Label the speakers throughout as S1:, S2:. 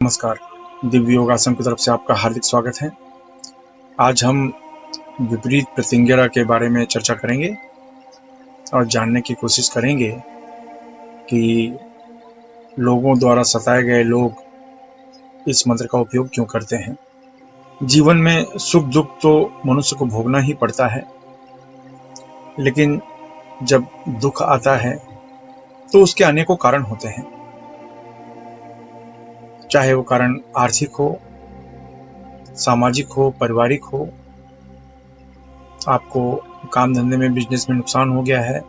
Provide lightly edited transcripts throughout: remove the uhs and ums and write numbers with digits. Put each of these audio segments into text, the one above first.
S1: नमस्कार। दिव्य योगासन की तरफ से आपका हार्दिक स्वागत है। आज हम विपरीत प्रतिंगिरा के बारे में चर्चा करेंगे और जानने की कोशिश करेंगे कि लोगों द्वारा सताए गए लोग इस मंत्र का उपयोग क्यों करते हैं। जीवन में सुख दुख तो मनुष्य को भोगना ही पड़ता है, लेकिन जब दुख आता है तो उसके अनेकों कारण होते हैं। चाहे वो कारण आर्थिक हो, सामाजिक हो, पारिवारिक हो, आपको काम धंधे में, बिजनेस में नुकसान हो गया है,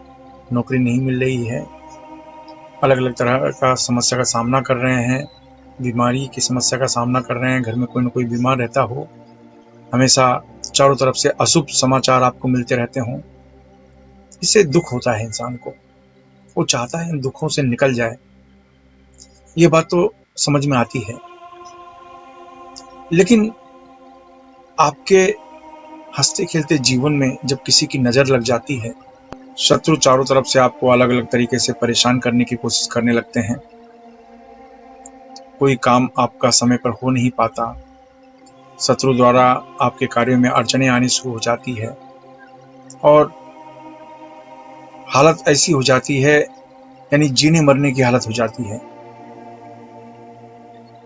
S1: नौकरी नहीं मिल रही है, अलग अलग तरह का समस्या का सामना कर रहे हैं, बीमारी की समस्या का सामना कर रहे हैं, घर में कोई ना कोई बीमार रहता हो, हमेशा चारों तरफ से अशुभ समाचार आपको मिलते रहते हों, इससे दुख होता है इंसान को। वो चाहता है इन दुखों से निकल जाए। ये बात तो समझ में आती है, लेकिन आपके हंसते खेलते जीवन में जब किसी की नजर लग जाती है, शत्रु चारों तरफ से आपको अलग अलग तरीके से परेशान करने की कोशिश करने लगते हैं, कोई काम आपका समय पर हो नहीं पाता, शत्रु द्वारा आपके कार्यों में अड़चनें आनी शुरू हो जाती है और हालत ऐसी हो जाती है, यानी जीने मरने की हालत हो जाती है।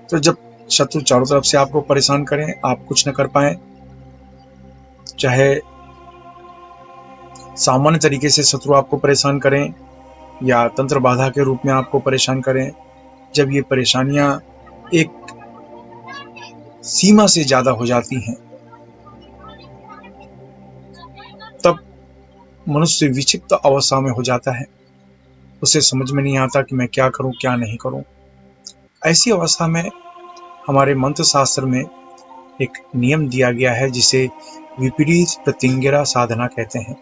S1: तो जब शत्रु चारों तरफ से आपको परेशान करें, आप कुछ न कर पाए, चाहे सामान्य तरीके से शत्रु आपको परेशान करें या तंत्र बाधा के रूप में आपको परेशान करें, जब ये परेशानियां एक सीमा से ज्यादा हो जाती हैं, तब मनुष्य विक्षिप्त अवस्था में हो जाता है। उसे समझ में नहीं आता कि मैं क्या करूं, क्या नहीं करूं। ऐसी अवस्था में हमारे मंत्र शास्त्र में एक नियम दिया गया है, जिसे विपरीत प्रतिंगिरा साधना कहते हैं।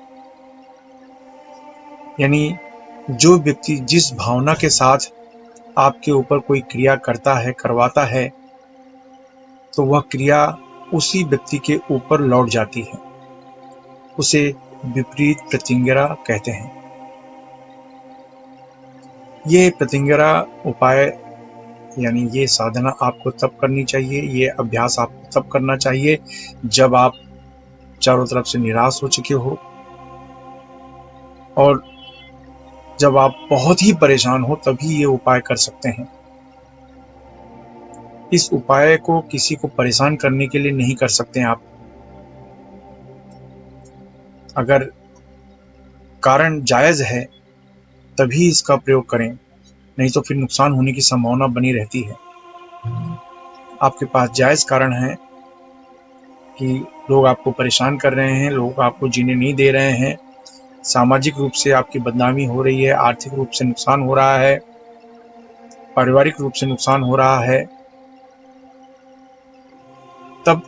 S1: यानी जो व्यक्ति जिस भावना के साथ आपके ऊपर कोई क्रिया करता है, करवाता है, तो वह क्रिया उसी व्यक्ति के ऊपर लौट जाती है। उसे विपरीत प्रतिंगिरा कहते हैं। ये प्रतिंगिरा उपाय यानी ये साधना आपको तब करनी चाहिए, ये अभ्यास आपको तब करना चाहिए जब आप चारों तरफ से निराश हो चुके हो और जब आप बहुत ही परेशान हो, तभी ये उपाय कर सकते हैं। इस उपाय को किसी को परेशान करने के लिए नहीं कर सकते आप। अगर कारण जायज है तभी इसका प्रयोग करें, नहीं तो फिर नुकसान होने की संभावना बनी रहती है। आपके पास जायज कारण है कि लोग आपको परेशान कर रहे हैं, लोग आपको जीने नहीं दे रहे हैं, सामाजिक रूप से आपकी बदनामी हो रही है, आर्थिक रूप से नुकसान हो रहा है, पारिवारिक रूप से नुकसान हो रहा है, तब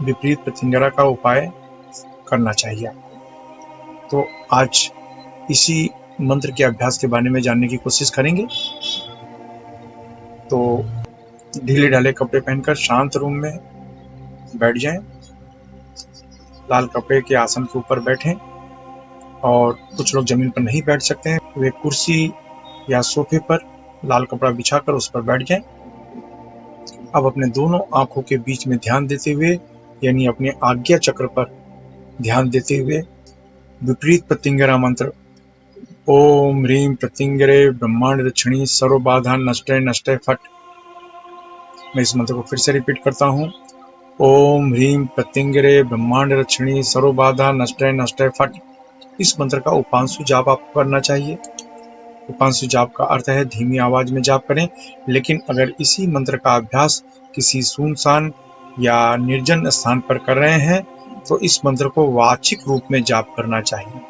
S1: विपरीत प्रतिंगिरा का उपाय करना चाहिए आपको। तो आज इसी मंत्र के अभ्यास के बारे में जानने की कोशिश करेंगे। तो ढीले ढाले कपड़े पहनकर शांत रूम में बैठ जाएं, लाल कपड़े के आसन के ऊपर बैठें, और कुछ लोग जमीन पर नहीं बैठ सकते हैं, वे कुर्सी या सोफे पर लाल कपड़ा बिछाकर उस पर बैठ जाएं। अब अपने दोनों आंखों के बीच में ध्यान देते हुए, यानी अपने आज्ञा चक्र पर ध्यान देते हुए, विपरीत प्रतिंगिरा मंत्र ओम ह्रीं प्रतिंगिरे ब्रह्मांड रक्षिणी सर्व बाधा नष्टे नष्टे फट। मैं इस मंत्र को फिर से रिपीट करता हूँ। ओम ह्रीं प्रतिंगिरे ब्रह्मांड रक्षिणी सर्व बाधा नष्टे नष्टे फट। इस मंत्र का उपांशु जाप आपको करना चाहिए। उपांशु जाप का अर्थ है धीमी आवाज में जाप करें, लेकिन अगर इसी मंत्र का अभ्यास किसी सुनसान या निर्जन स्थान पर कर रहे हैं तो इस मंत्र को वाचिक रूप में जाप करना चाहिए।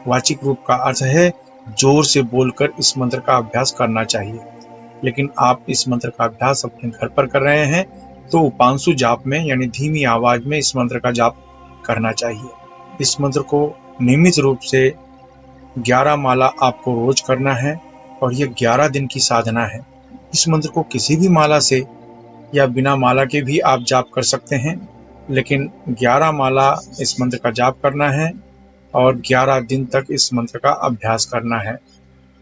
S1: वाचिक रूप का अर्थ है जोर से बोलकर इस मंत्र का अभ्यास करना चाहिए। लेकिन आप इस मंत्र का अभ्यास अपने घर पर कर रहे हैं तो उपांशु जाप में, यानी धीमी आवाज में इस मंत्र का जाप करना चाहिए। इस मंत्र को नियमित रूप से 11 माला आपको रोज करना है और यह 11 दिन की साधना है। इस मंत्र को किसी भी माला से या बिना माला के भी आप जाप कर सकते हैं, लेकिन 11 माला इस मंत्र का जाप करना है और 11 दिन तक इस मंत्र का अभ्यास करना है।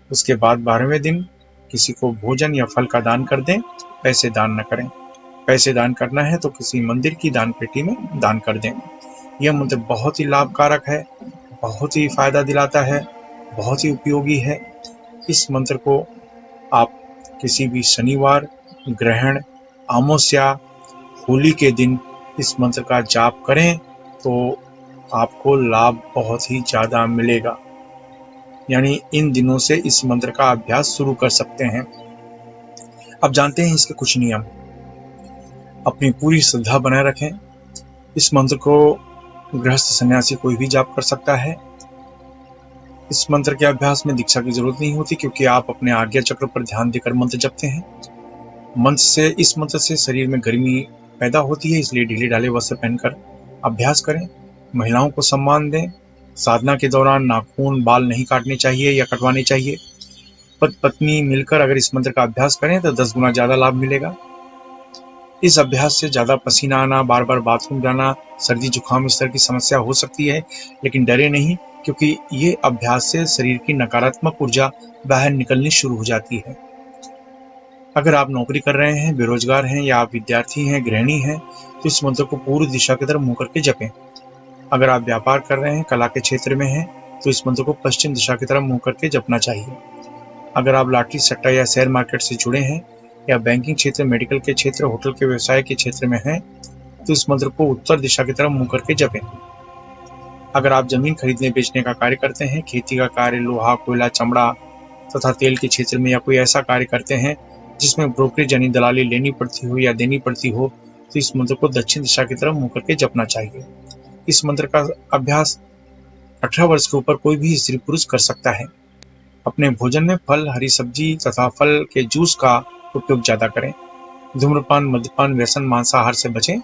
S1: उसके बाद 12वें दिन किसी को भोजन या फल का दान कर दें, पैसे दान न करें। पैसे दान करना है तो किसी मंदिर की दान पेटी में दान कर दें। यह मंत्र बहुत ही लाभकारक है, बहुत ही फायदा दिलाता है, बहुत ही उपयोगी है। इस मंत्र को आप किसी भी शनिवार, ग्रहण, अमावस्या, होली के दिन इस मंत्र का जाप करें तो आपको लाभ बहुत ही ज्यादा मिलेगा। यानी इन दिनों से इस मंत्र का अभ्यास शुरू कर सकते हैं। अब जानते हैं इसके कुछ नियम। अपनी पूरी श्रद्धा बनाए रखें। इस मंत्र को गृहस्थ सन्यासी कोई भी जाप कर सकता है। इस मंत्र के अभ्यास में दीक्षा की जरूरत नहीं होती, क्योंकि आप अपने आज्ञा चक्र पर ध्यान देकर मंत्र जपते हैं। इस मंत्र से शरीर में गर्मी पैदा होती है, इसलिए ढीले ढाले वस्त्र पहनकर अभ्यास करें। महिलाओं को सम्मान दें। साधना के दौरान नाखून, बाल नहीं काटने चाहिए या कटवाने चाहिए। पति पत्नी मिलकर अगर इस मंत्र का अभ्यास करें तो 10 गुना ज्यादा लाभ मिलेगा। इस अभ्यास से ज्यादा पसीना आना, बार बार बाथरूम जाना, सर्दी जुकाम इस तरह की समस्या हो सकती है, लेकिन डरे नहीं, क्योंकि ये अभ्यास से शरीर की नकारात्मक ऊर्जा बाहर निकलनी शुरू हो जाती है। अगर आप नौकरी कर रहे हैं, बेरोजगार हैं या आप विद्यार्थी हैं, गृहिणी हैं, तो इस मंत्र को पूर्व दिशा की तरफ मुंह करके जपें। अगर आप व्यापार कर रहे हैं, कला के क्षेत्र में हैं, तो इस मंत्र को पश्चिम दिशा की तरफ मुंह करके जपना चाहिए। अगर आप लॉटरी, सट्टा या शेयर मार्केट से जुड़े हैं या बैंकिंग क्षेत्र, मेडिकल के क्षेत्र, होटल के व्यवसाय के क्षेत्र में हैं, तो इस मंत्र को उत्तर दिशा की तरफ मुंह करके जपें। अगर आप जमीन खरीदने बेचने का कार्य करते हैं, खेती का कार्य, लोहा, कोयला, चमड़ा तथा तेल के क्षेत्र में, या कोई ऐसा कार्य करते हैं जिसमें ब्रोकरेज यानी दलाली लेनी पड़ती हो या देनी पड़ती हो, तो इस मंत्र को दक्षिण दिशा की तरफ मुंह करके जपना चाहिए। इस मंत्र का अभ्यास 18 वर्ष के ऊपर कोई भी स्त्री पुरुष कर सकता है। अपने भोजन में फल, हरी सब्जी तथा फल के जूस का उपयोग ज्यादा करें। धूम्रपान, मद्यपान, व्यसन, मांसाहार से बचें।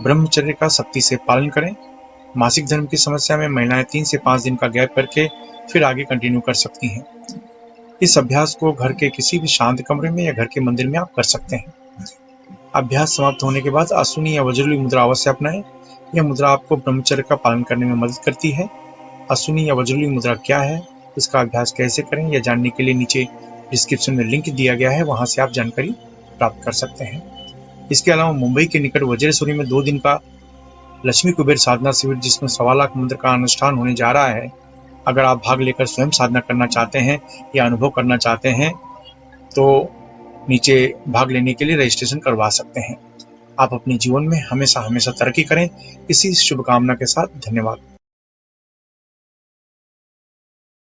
S1: ब्रह्मचर्य का सख्ती से पालन करें। मासिक धर्म की समस्या में महिलाएं 3 से 5 दिन का गैप करके फिर आगे कंटिन्यू कर सकती हैं। इस अभ्यास को घर के किसी भी शांत कमरे में या घर के मंदिर में आप कर सकते हैं। अभ्यास समाप्त होने के बाद अश्विनी या वज्रली मुद्रा अवश्य अपनाएं। यह मुद्रा आपको ब्रह्मचर्य का पालन करने में मदद करती है। अश्विनी या वज्रली मुद्रा क्या है, इसका अभ्यास कैसे करें, यह जानने के लिए नीचे डिस्क्रिप्शन में लिंक दिया गया है, वहां से आप जानकारी प्राप्त कर सकते हैं। इसके अलावा मुंबई के निकट वज्रेश्वरी में 2 दिन का लक्ष्मी कुबेर साधना शिविर, जिसमें 1.25 लाख मंत्र का अनुष्ठान होने जा रहा है। अगर आप भाग लेकर स्वयं साधना करना चाहते हैं या अनुभव करना चाहते हैं तो नीचे भाग लेने के लिए रजिस्ट्रेशन करवा सकते हैं। आप अपने जीवन में हमेशा तरक्की करें। इसी शुभकामना के साथ धन्यवाद।